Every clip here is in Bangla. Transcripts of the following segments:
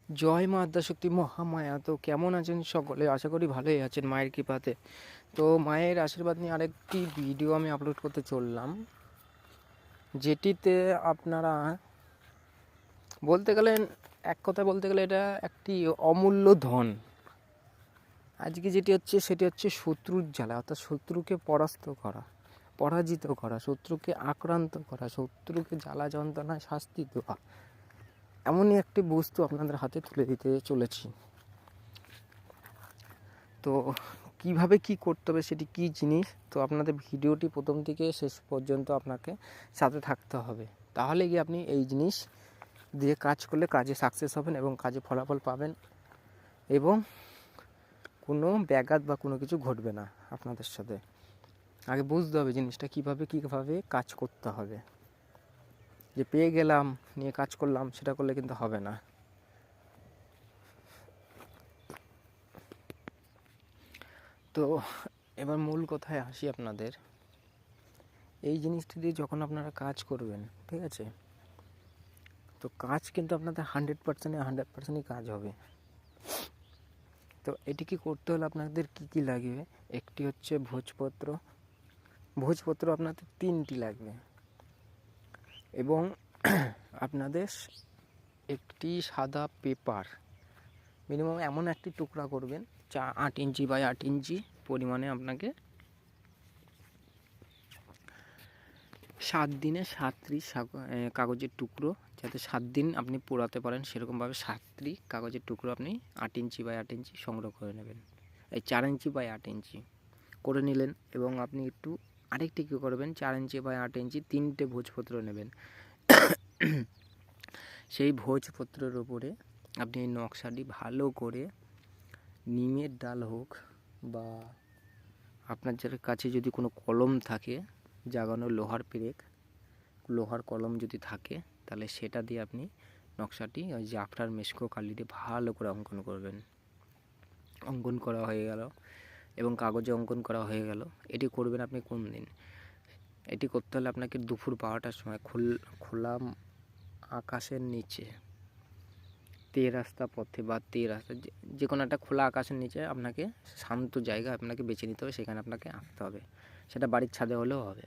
জয় মা আদ্যাশক্তি মহামায়া। তো কেমন আছেন সকলে? আশা করি ভালোই আছেন মায়ের কৃপাতে। তো মায়ের আশীর্বাদ নিয়ে আরেকটি ভিডিও আমি আপলোড করতে চললাম, যেটিতে আপনারা বলতে গেলেন, এক কথা বলতে গেলে এটা একটি অমূল্য ধন। আজকে যেটি হচ্ছে সেটি হচ্ছে শত্রুর জ্বালা, অর্থাৎ শত্রুকে পরাস্ত করা, পরাজিত করা, শত্রুকে আক্রান্ত করা, শত্রুকে জ্বালা যন্ত্রণায় শাস্তি দেওয়া, এমনই একটি বস্তু আপনাদের হাতে তুলে দিতে চলেছি। তো কিভাবে কি করতে হবে, সেটি কি জিনিস, তো আপনাদের ভিডিওটি প্রথম থেকে শেষ পর্যন্ত আপনাকে সাথে থাকতে হবে। তাহলে গিয়ে আপনি এই জিনিস দিয়ে কাজ করলে কাজে সাকসেস হবেন এবং কাজে ফলাফল পাবেন, এবং কোনো ব্যাঘাত বা কোনো কিছু ঘটবে না আপনাদের সাথে। আগে বুঝতে হবে জিনিসটা কীভাবে কাজ করতে হবে। যে পেয়ে গেলাম, নিয়ে কাজ করলাম, সেটা করলে কিন্তু হবে না। তো এবার মূল কথায় আসি আপনাদের। এই জিনিসটি দিয়ে যখন আপনারা কাজ করবেন, ঠিক আছে, তো কাজ কিন্তু আপনাদের 100%ই কাজ হবে। তো এটি কি করতে হলে আপনাদের কি লাগবে? একটি হচ্ছে ভোজপত্র। ভোজপত্র আপনাদের 3টি লাগবে, এবং আপনাদের একটি সাদা পেপার, মিনিমাম এমন একটি টুকরা করবেন 8 ইঞ্চি বাই 8 ইঞ্চি পরিমাণে। আপনাকে 7 দিনে 7টি কাগজের টুকরো, যাতে 7 দিন আপনি পোড়াতে পারেন সেরকমভাবে 7টি কাগজের টুকরো আপনি 8 ইঞ্চি বাই 8 ইঞ্চি সংগ্রহ করে নেবেন। এই 4 ইঞ্চি বাই 8 ইঞ্চি করে নিলেন, এবং আপনি একটু আরেকটি কী করবেন, 4 ইঞ্চি বাই 8 ইঞ্চি 3টে ভোজপত্র নেবেন। সেই ভোজপত্রের ওপরে আপনি এই নকশাটি ভালো করে, নিমের ডাল হোক বা আপনার যার কাছে যদি কোনো কলম থাকে, জাগানো লোহার পেরেক, লোহার কলম যদি থাকে, তাহলে সেটা দিয়ে আপনি নকশাটি ওই যে আফটার মেশকো কালি দিয়ে ভালো করে অঙ্কন করবেন। অঙ্কন করা হয়ে গেল এবং কাগজে অঙ্কন করা হয়ে গেল। এটি করবেন আপনি কোন দিন? এটি করতে হলে আপনাকে দুপুর 12টার সময় খোলা আকাশের নিচে, রাস্তা পথে বা রাস্তা, যে কোনো একটা খোলা আকাশের নিচে আপনাকে শান্ত জায়গা আপনাকে বেছে নিতে হবে, সেখানে আপনাকে আঁকতে হবে। সেটা বাড়ির ছাদে হলেও হবে।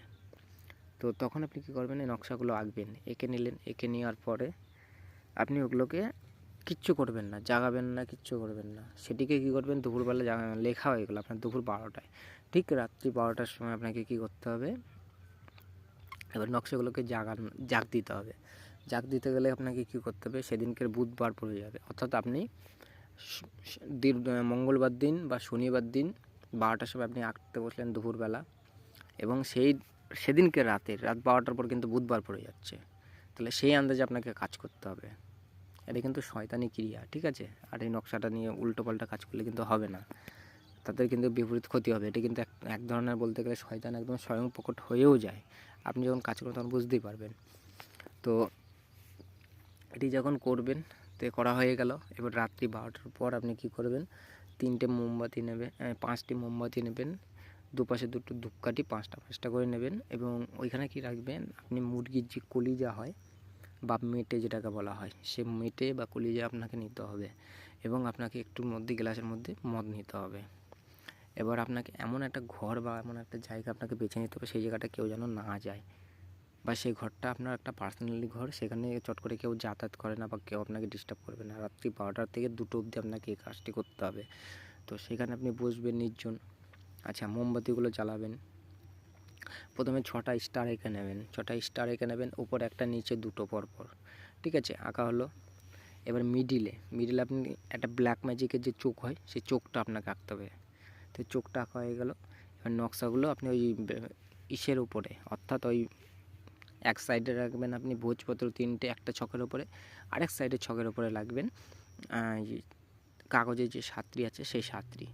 তো তখন আপনি কী করবেন, এই নকশাগুলো আঁকবেন। এঁকে নিলেন, এঁকে নেওয়ার পরে আপনি ওগুলোকে কিচ্ছু করবেন না, জাগাবেন না, কিচ্ছু করবেন না। সেটিকে কী করবেন, দুপুরবেলা লেখা হয়ে গেলো আপনার দুপুর 12টায়, ঠিক রাত্রি 12টার সময় আপনাকে কী করতে হবে, এবার নকশাগুলোকে জাগ দিতে হবে। জাগ দিতে গেলে আপনাকে কী করতে হবে, সেদিনকের বুধবার পড়ে যাবে, অর্থাৎ আপনি মঙ্গলবার দিন বা শনিবার দিন 12টার সময় আপনি আঁকতে বসলেন দুপুরবেলা, এবং সেদিনকে রাত 12টার পর কিন্তু বুধবার পড়ে যাচ্ছে। তাহলে সেই আন্দাজে আপনাকে কাজ করতে হবে। এটা কিন্তু শয়তানি ক্রিয়া, ঠিক আছে? আর এই নকশাটা নিয়ে উল্টোপাল্টা কাজ করলে কিন্তু হবে না, তাদের কিন্তু বিপরীত ক্ষতি হবে। এটা কিন্তু এক ধরনের বলতে গেলে শয়তান একদম স্বয়ং প্রকট হয়েও যায়। আপনি যখন কাজ করবেন তখন বুঝতেই পারবেন। তো এটি যখন করবেন, তো করা হয়ে গেল। এবার রাত্রি 12টার পর আপনি কী করবেন, 5টি মোমবাতি নেবেন, দুপাশে 2টো ধূপকাঠি 5টা করে নেবেন, এবং ওইখানে কি রাখবেন, আপনি মুরগির যে কলিজা হয় বা মেটে যেটাকে বলা হয়, সে মেটে বা কলিজা আপনাকে নিতে হবে, এবং আপনাকে একটুর মধ্যে গ্লাসের মধ্যে মদ নিতে হবে। এবার আপনাকে এমন একটা ঘর বা এমন একটা জায়গা আপনাকে বেছে নিতে হবে, সেই জায়গাটা কেউ যেন না যায়, বা সেই ঘরটা আপনার একটা পার্সোনালি ঘর, সেখানে চট করে কেউ যাতায়াত করে না বা কেউ আপনাকে ডিস্টার্ব করবে না। রাত্রি 12টা থেকে 2টো অবধি আপনাকে এই কাজটি করতে হবে। তো সেখানে আপনি বসবেন নির্জন। আচ্ছা, মোমবাতিগুলো জ্বালাবেন। প্রথমে 6টা স্টার এঁকে নেবেন, 6টা স্টার এঁকে নেবেন, উপরে একটা নিচে 2টো পরপর, ঠিক আছে? আঁকা হলো। এবার মিডিলে আপনি একটা ব্ল্যাক ম্যাজিকের যে চোখ হয়, সেই চোখটা আপনাকে আঁকতে হবে। তো চোখটা আঁকা হয়ে গেল। এবার নকশাগুলো আপনি ওই ইসের উপরে, অর্থাৎ ওই এক সাইডে রাখবেন আপনি ভোজপত্র 3টে একটা ছকের ওপরে, আরেক সাইডে ছকের ওপরে রাখবেন কাগজের যে 7টি আছে সেই 7টি,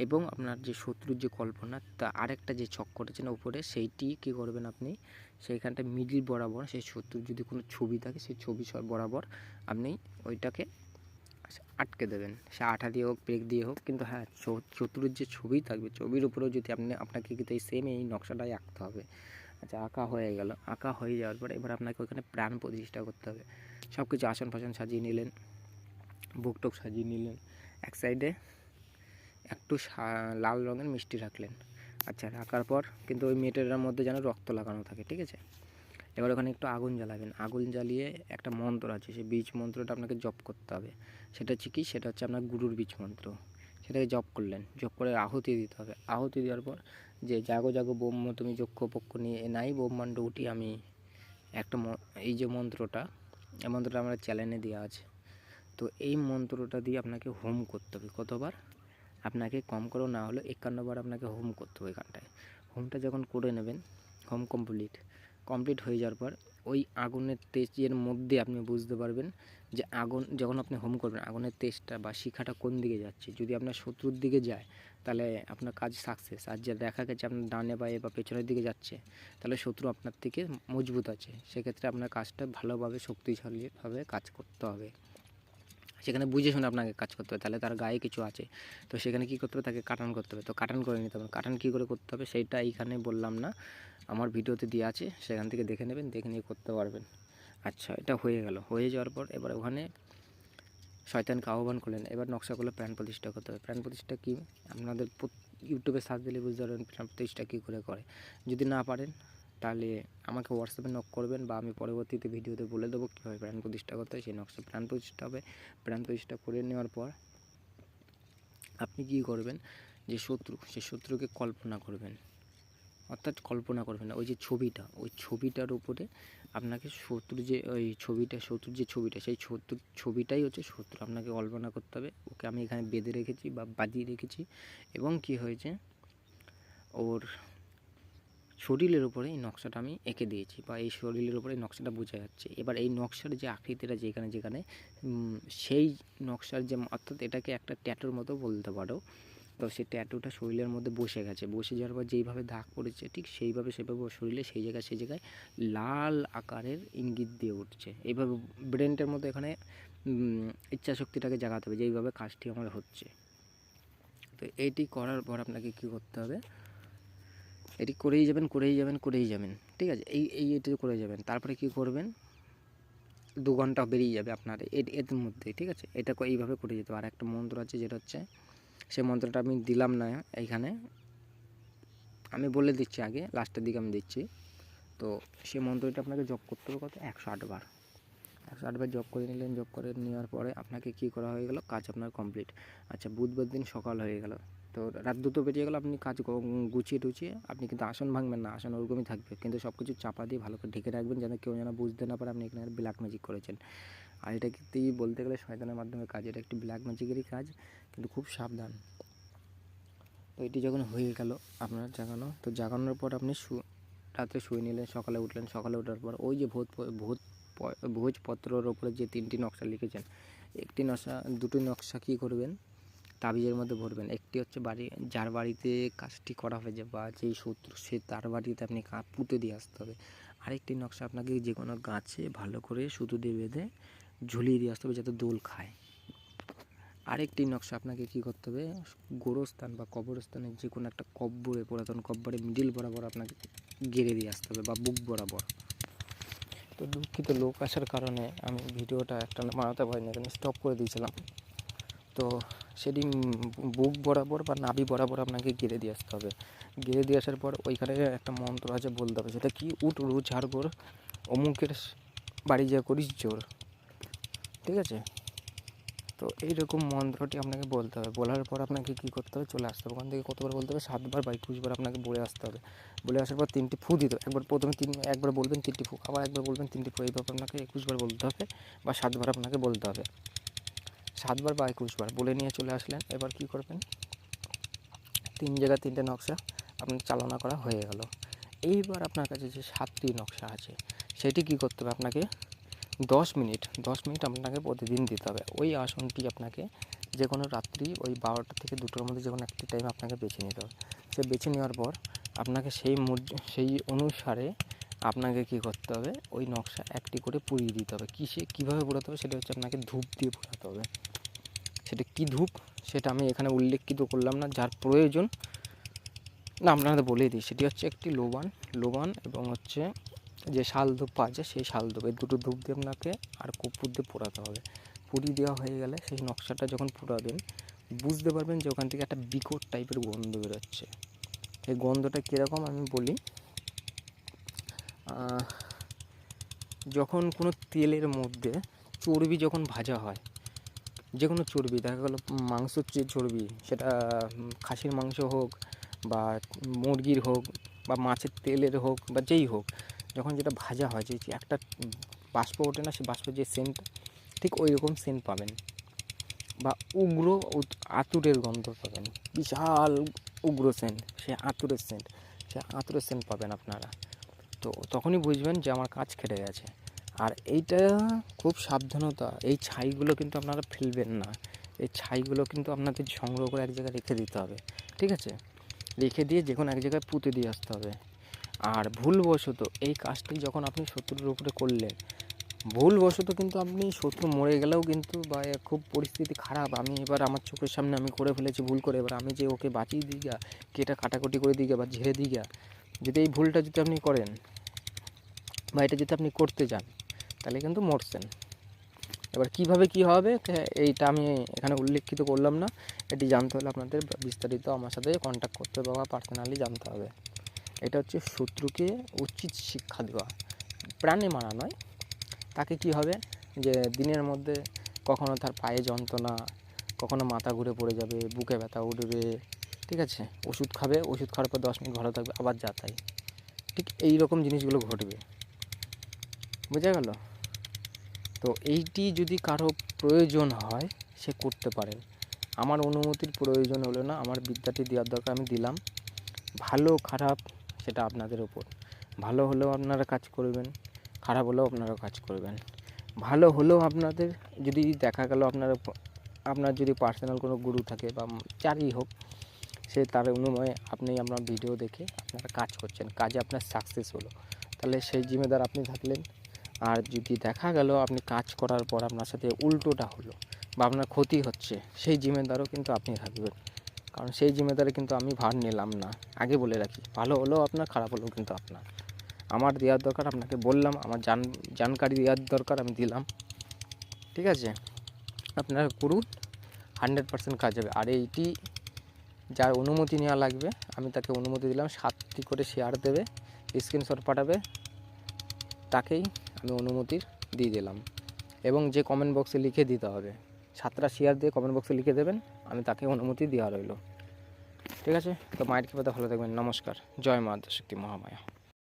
এবং আপনার যে শত্রুর যে কল্পনা, তা আরেকটা যে ছক করেছেন উপরে, সেইটি কী করবেন আপনি, সেইখানটা মিডিল বরাবর সেই শত্রুর যদি কোনো ছবি থাকে, সেই ছবি বরাবর আপনি ওইটাকে আটকে দেবেন। সে আঠা দিয়ে হোক, পেরেক দিয়ে হোক, কিন্তু হ্যাঁ, শত্রুর যে ছবি থাকবে, ছবির উপরেও যদি আপনাকে কিন্তু এই সেম এই নকশাটাই আঁকতে হবে। আচ্ছা, আঁকা হয়ে গেল। আঁকা হয়ে যাওয়ার পর এবার আপনাকে ওখানে প্রাণ প্রতিষ্ঠা করতে হবে। সব কিছু আসন ফাসন সাজিয়ে নিলেন, ভোগ টোগ সাজিয়ে নিলেন, এক সাইডে একটু লাল রঙের মিষ্টি রাখলেন। আচ্ছা, রাখার পর কিন্তু ওই মেটেরিয়ালের মধ্যে যেন রক্ত লাগানো থাকে, ঠিক আছে। এবার ওখানে একটু আগুন জ্বালাবেন, আগুন জ্বালিয়ে একটা মন্ত্র আছে, সেই বীজ মন্ত্রটা আপনাকে জপ করতে হবে। সেটা হচ্ছে কি, সেটা হচ্ছে আপনার গুরুর বীজ মন্ত্র। সেটাকে জপ করলেন, জপ করে আহুতি দিতে হবে। আহুতি দেওয়ার পর যে জাগো জাগো ব্রহ্ম তুমি যক্ষ পক্ষ নিয়ে নাই ব্রহ্মাণ্ড উঠি আমি, একটা এই যে মন্ত্রটা, এই মন্ত্রটা আমার চ্যানেলে দেওয়া আছে। তো এই মন্ত্রটা দিয়ে আপনাকে হোম করতে হবে। কতবার? আপনাকে কম করেও না হলে 51 বার আপনাকে হোম করতে হবে এখানটায়। হোমটা যখন করে নেবেন, হোম কমপ্লিট হয়ে যাওয়ার পর ওই আগুনের তেজের মধ্যে আপনি বুঝতে পারবেন যে আগুন যখন আপনি হোম করবেন, আগুনের তেজটা বা শিখাটা কোন দিকে যাচ্ছে। যদি আপনার শত্রুর দিকে যায় তাহলে আপনার কাজ সাকসেস, আর যে দেখা গেছে আপনার ডানে বায়ে বা পেছনের দিকে যাচ্ছে তাহলে শত্রু আপনার থেকে মজবুত আছে। সেক্ষেত্রে আপনার কাজটা ভালোভাবে শক্তিশালীভাবে কাজ করতে হবে। সেখানে বুঝে শুনে আপনাকে কাজ করতে হবে, তাহলে তার গায়ে কিছু আছে। তো সেখানে কী করতে হবে, তাকে কাটান করতে হবে। তো কাটান করে নিতে হবে। কাটান কী করে করতে হবে সেইটা এইখানে বললাম না, আমার ভিডিওতে দেওয়া আছে, সেখান থেকে দেখে নেবেন, দেখে নিয়ে করতে পারবেন। আচ্ছা, এটা হয়ে গেল। হয়ে যাওয়ার পর এবার ওখানে শয়তানকে আহ্বান করলেন। এবার নকশা করলে প্রাণ প্রতিষ্ঠা করতে হবে। প্রাণ প্রতিষ্ঠা কী, আপনাদের ইউটিউবে সার্চ দিলে বুঝতে পারবেন প্রাণ প্রতিষ্ঠা কী করে করে। যদি না পারেন তাহলে আমাকে হোয়াটসঅ্যাপে নক করবেন, বা আমি পরবর্তীতে ভিডিওতে বলে দেবো কীভাবে প্রাণ প্রতিষ্ঠা করতে হয়। সেই নকশা প্রাণ প্রতিষ্ঠা হবে। প্রাণ প্রতিষ্ঠা করে নেওয়ার পর আপনি কী করবেন, যে শত্রু, সেই শত্রুকে কল্পনা করবেন। অর্থাৎ কল্পনা করবেন না, ওই যে ছবিটা, ওই ছবিটার উপরে আপনাকে শত্রু যে ওই ছবিটা, শত্রুর যে ছবিটা, সেই শত্রুর ছবিটাই হচ্ছে শত্রু। আপনাকে কল্পনা করতে হবে ওকে আমি এখানে বেঁধে রেখেছি বা বাঁধিয়ে রেখেছি, এবং কি হয়েছে ওর শরীরের উপরে এই নকশাটা আমি এঁকে দিয়েছি, বা এই শরীরের উপরে এই নকশাটা বোঝা যাচ্ছে। এবার এই নকশার যে আকৃতিটা যেখানে যেখানে সেই নকশার যে, অর্থাৎ এটাকে একটা ট্যাটুর মতো বলতে পারো। তো সেই ট্যাটুটা শরীরের মধ্যে বসে গেছে, বসে যাওয়ার পর যেইভাবে দাগ পড়েছে ঠিক সেইভাবে শরীরে সেই জায়গায় লাল আকারের ইঙ্গিত দিয়ে উঠছে। এইভাবে ব্রেনটার মধ্যে এখানে ইচ্ছা শক্তিটাকে জাগাতে হবে, যেইভাবে কাজটি আমার হচ্ছে। তো এইটি করার পর আপনাকে কী করতে হবে, এটি করেই যাবেন, ঠিক আছে। এটি করে যাবেন। তারপরে কি করবেন, 2 ঘন্টা বেরিয়ে যাবে আপনার এর মধ্যে, ঠিক আছে। এটা এইভাবে করে যেতে হবে। আর একটা মন্ত্র আছে, যেটা হচ্ছে, সেই মন্ত্রটা আমি দিলাম না এইখানে, আমি বলে দিচ্ছি আগে, লাস্টের দিকে আমি দিচ্ছি। তো সেই মন্ত্রটা আপনাকে জপ করতে হবে কত, 108 বার। 108 বার জপ করে নিলেন। জপ করে নেওয়ার পরে আপনাকে কী করা হয়ে গেল, কাজ আপনার কমপ্লিট। আচ্ছা, বুধবার দিন সকাল হয়ে গেল, তো রাত 2টো বেরিয়ে গেল। আপনি কাজ গুছিয়ে টুছিয়ে, আপনি কিন্তু আসন ভাঙবেন না, আসন ওরকমই থাকবে, কিন্তু সব কিছু চাপা দিয়ে ভালো করে ঢেকে রাখবেন, যেন কেউ যেন বুঝতে না পারে আপনি এখানে ব্ল্যাক ম্যাজিক করেছেন। আর এটা কিন্তু বলতে গেলে শয়তানের মাধ্যমে কাজ, এটা একটি ব্ল্যাক ম্যাজিকেরই কাজ, কিন্তু খুব সাবধান। তো এটি যখন হয়ে গেল আপনার জাগানো, তো জাগানোর পর আপনি রাত্রে শুয়ে নিলেন, সকালে উঠলেন। সকালে ওঠার পর ওই যে ভোজপত্রর ওপরে যে 3টি নকশা লিখেছেন, একটি নকশা, 2টি নকশা কী করবেন, তাবিজের মধ্যে ভরবেন। একটি হচ্ছে যার বাড়িতে কাজটি করা হয়েছে বা যেই শত্রু, সে তার বাড়িতে আপনি পুঁতে দিয়ে আসতে হবে। আরেকটি নকশা আপনাকে যে কোনো গাছে ভালো করে সুতো দিয়ে বেঁধে ঝুলিয়ে দিয়ে আসতে হবে, যাতে দোল খায়। আরেকটি নকশা আপনাকে কী করতে হবে, গোরস্থান বা কবরস্থানের যে কোনো একটা কব্বরে, পুরাতন কব্বরে মিডিল বরাবর আপনাকে গেড়ে দিয়ে আসতে হবে, বা বুক বরাবর। তো দুঃখিত, লোক আসার কারণে আমি ভিডিওটা একটা বানাতে পারিনি, এখানে স্টপ করে দিয়েছিলাম। তো সেটি বুক বরাবর বা নাভি বরাবর আপনাকে গেড়ে দিয়ে আসতে হবে। গেড়ে দিয়ে আসার পর ওইখানে একটা মন্ত্র আছে, বলতে হবে। সেটা কি, উঠ রু ঝাড়গোর অমুকের বাড়ি যা করিস জোর, ঠিক আছে। তো এইরকম মন্ত্রটি আপনাকে বলতে হবে। বলার পর আপনাকে কী করতে হবে, চলে আসতে হবে। ওখান থেকে কতবার বলতে হবে, 7 বার বা 21 বার আপনাকে বলে আসতে হবে। বলে আসার পর 3টি ফু দিতে হবে। প্রথমে একবার বলবেন 3টি ফু, আবার একবার বলবেন 3টি ফু, এইভাবে আপনাকে 21 বার বলতে হবে, বা 7 বার আপনাকে বলতে হবে। 7 বার বা 21 বার বলে নিয়ে চলে আসলেন। এবার কী করবেন, 3 জায়গায় 3টে নকশা আপনার চালনা করা হয়ে গেল। এইবার আপনার কাছে যে 7টি নকশা আছে, সেটি কী করতে হবে, আপনাকে 10 মিনিট আপনাকে প্রতিদিন দিতে হবে। ওই আসনটি আপনাকে যে কোনো রাত্রি ওই 12টা থেকে 2টোর মধ্যে যে কোনো একটি টাইম আপনাকে বেছে নিতে হবে। সে বেছে নেওয়ার পর আপনাকে সেই অনুসারে আপনাকে কী করতে হবে, ওই নকশা একটি করে পুড়িয়ে দিতে হবে। কীভাবে পোড়াতে হবে, সেটা হচ্ছে আপনাকে ধূপ দিয়ে পোড়াতে হবে। সেটা কী ধূপ, সেটা আমি এখানে উল্লেখিত করলাম না, যার প্রয়োজন না আপনাদের বলেই দিই। সেটি হচ্ছে একটি লোবান এবং হচ্ছে যে শাল ধূপ পাওয়া যায়, সেই শাল ধূপ, এই দুটো ধূপ দিয়ে আপনাকে আর কর্পূর দিয়ে পোড়াতে হবে। পুরি দেওয়া হয়ে গেলে সেই নকশাটা যখন পুরাবেন বুঝতে পারবেন যে ওখান থেকে একটা বিকট টাইপের গন্ধ বেরোচ্ছে। এই গন্ধটা কীরকম আমি বলি, যখন কোনো তেলের মধ্যে চর্বি যখন ভাজা হয়, যে কোনো চর্বি, দেখা গেলো মাংসর যে চর্বি, সেটা খাসির মাংস হোক বা মুরগির হোক বা মাছের তেলের হোক বা যেই হোক, যখন যেটা ভাজা হয় যে একটা বাষ্প ওঠে না, সেই বাষ্পের যে সেন্ট, ঠিক ওই রকম সেন্ট পাবেন। বা উগ্র আঁতুড়ের গন্ধ পাবেন, বিশাল উগ্র সেন্ট, সে আঁতুড়ের সেন্ট পাবেন আপনারা। তো তখনই বুঝবেন যে আমার কাজ কেটে গেছে। আর এইটা খুব সাবধানতা, এই ছাইগুলো কিন্তু আপনারা ফেলবেন না, এই ছাইগুলো কিন্তু আপনাদের সংগ্রহ করে এক জায়গায় রেখে দিতে হবে, ঠিক আছে? রেখে দিয়ে যে কোনো এক জায়গায় পুঁতে দিয়ে আসতে হবে। আর ভুলবশত এই কাজটি যখন আপনি শত্রুর উপরে করলেন, ভুলবশত কিন্তু আপনি শত্রু মরে গেলেও কিন্তু, বা খুব পরিস্থিতি খারাপ, আমি এবার আমার চোখের সামনে আমি করে ফেলেছি ভুল করে, এবার আমি যে ওকে বাঁচিয়ে দিই গা, কেটে কাটাকুটি করে দিই গা বা ঝেড়ে দিই গা, যদি এই ভুলটা যদি আপনি করেন বা এটা যদি আপনি করতে যান, তাহলে কিন্তু মরছেন। এবার কিভাবে কি হবে এইটা আমি এখানে উল্লেখিত করলাম না, এটি জানতে হলে আপনাদের বিস্তারিত আমার সাথে কন্ট্যাক্ট করতে হবে বা পার্সোনালি জানতে হবে। এটা হচ্ছে শত্রুকে উচিত শিক্ষা দেওয়া, প্রাণে মারা নয়। তাকে কি হবে যে দিনের মধ্যে কখনো তার পায়ে যন্ত্রণা, কখনো মাথা ঘুরে পড়ে যাবে, বুকে ব্যথা উঠবে, ঠিক আছে, ওষুধ খাবে, ওষুধ খাওয়ার পর 10 মিনিট ভালো থাকবে, আবার যা তাই, ঠিক এই রকম জিনিসগুলো ঘটবে। বোঝা গেল? তো এইটি যদি কারো প্রয়োজন হয় সে করতে পারেন, আমার অনুমতির প্রয়োজন হলো না, আমার বিদ্যাটি দেওয়ার দরকার আমি দিলাম। ভালো খারাপ সেটা আপনাদের ওপর, ভালো হলেও আপনারা কাজ করবেন, খারাপ হলেও আপনারা কাজ করবেন। ভালো হলেও আপনাদের যদি দেখা গেল আপনার যদি পার্সোনাল কোনো গুরু থাকে বা যারই হোক, সে তার অনুময়ে আপনি আপনার ভিডিও দেখে আপনারা কাজ করছেন, কাজে আপনার সাকসেস হলো, তাহলে সেই জিম্মেদার আপনি থাকলেন। আর যদি দেখা গেল আপনি কাজ করার পর আপনার সাথে উল্টোটা হলো বা আপনার ক্ষতি হচ্ছে, সেই জিম্মেদারও কিন্তু আপনি থাকবেন, কারণ সেই জিম্মেদারি কিন্তু আমি ভার নিলাম না। আগে বলে রাখি, ভালো হলেও আপনার, খারাপ হলেও কিন্তু আপনার। আমার দেওয়ার দরকার আপনাকে বললাম, আমার জানকারি দেওয়ার দরকার আমি দিলাম, ঠিক আছে? আপনারা করুন, 100% কাজ হবে। আর এইটি যার অনুমতি নেওয়া লাগবে আমি তাকে অনুমতি দিলাম, 7টি করে শেয়ার দেবে, স্ক্রিনশট পাঠাবে, তাকেই আমি অনুমতি দিয়ে দিলাম। এবং যে কমেন্ট বক্সে লিখে দিতে হবে, 7টা শেয়ার দিয়ে কমেন্ট বক্সে লিখে দেবেন, আমি তাকে অনুমতি দেওয়া রইল, ঠিক আছে? তো মায়ের কৃপাতে ভালো থাকবেন, নমস্কার, জয় মা আদ্যশক্তি মহামায়া।